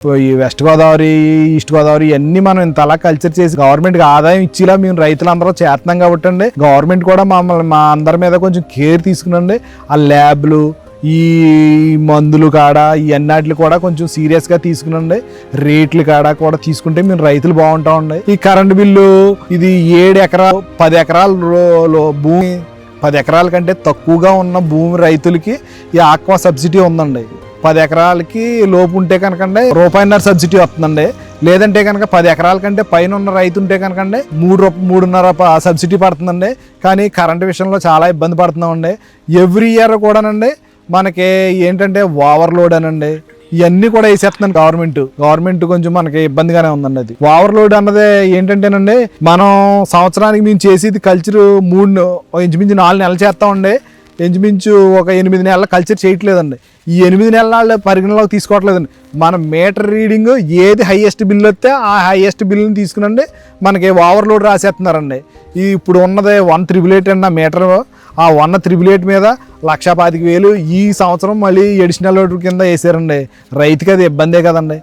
ఈ west Godavari, east Godavari ఇవన్నీ మనం ఇంతలా కల్చర్ చేసి గవర్నమెంట్కి ఆదాయం ఇచ్చేలా మేము రైతులందరూ చేస్తున్నాం కాబట్టి అండి, గవర్నమెంట్ కూడా మమ్మల్ని మా అందరి మీద కొంచెం కేర్ తీసుకునండి. ఆ ల్యాబ్లు, ఈ మందులు కాడ ఇవన్నిటిని కూడా కొంచెం సీరియస్గా తీసుకునండి. రేట్లు కాడ కూడా తీసుకుంటే మేము రైతులు బాగుంటామండి. ఈ కరెంటు బిల్లు ఇది 7 ఎకరాలు 10 ఎకరాల భూమి, 10 ఎకరాల కంటే తక్కువగా ఉన్న భూమి రైతులకి ఈ ఆక్వా సబ్సిడీ ఉందండి. 10 ఎకరాలకి లోపు ఉంటే కనుకండి ₹1.5 సబ్సిడీ వస్తుందండి. లేదంటే కనుక 10 ఎకరాల కంటే పైన ఉన్న రైతు ఉంటే కనుకండి ₹3.5 సబ్సిడీ పడుతుందండి. కానీ కరెంటు విషయంలో చాలా ఇబ్బంది పడుతున్నామండి. ఎవ్రీ ఇయర్ కూడానండి మనకి ఏంటంటే ఓవర్లోడ్ అనండి ఇవన్నీ కూడా వేసేస్తున్నాను గవర్నమెంట్ కొంచెం మనకి ఇబ్బందిగానే ఉందండి. అది ఓవర్లోడ్ అన్నది ఏంటంటేనండి, మనం సంవత్సరానికి మేము చేసేది కల్చర్ ఇంచుమించు 4 నెలలు చేస్తామండి. ఇంచుమించు ఒక 8 నెలల కల్చర్ చేయట్లేదండి. ఈ 8 నెలల పరిగణలోకి తీసుకోవట్లేదండి. మన మీటర్ రీడింగ్ ఏది హైయెస్ట్ బిల్ వస్తే ఆ హైయెస్ట్ బిల్ని తీసుకునండి మనకి ఓవర్లోడ్ రాసేస్తున్నారండి. ఇప్పుడు ఉన్నది 1,888 అన్న మీటర్, ఆ 1,888 మీద 1,25,000 ఈ సంవత్సరం మళ్ళీ అడిషనల్ లోడ్ కింద వేసారండి. రైతుకి అది ఇబ్బందే కదండి.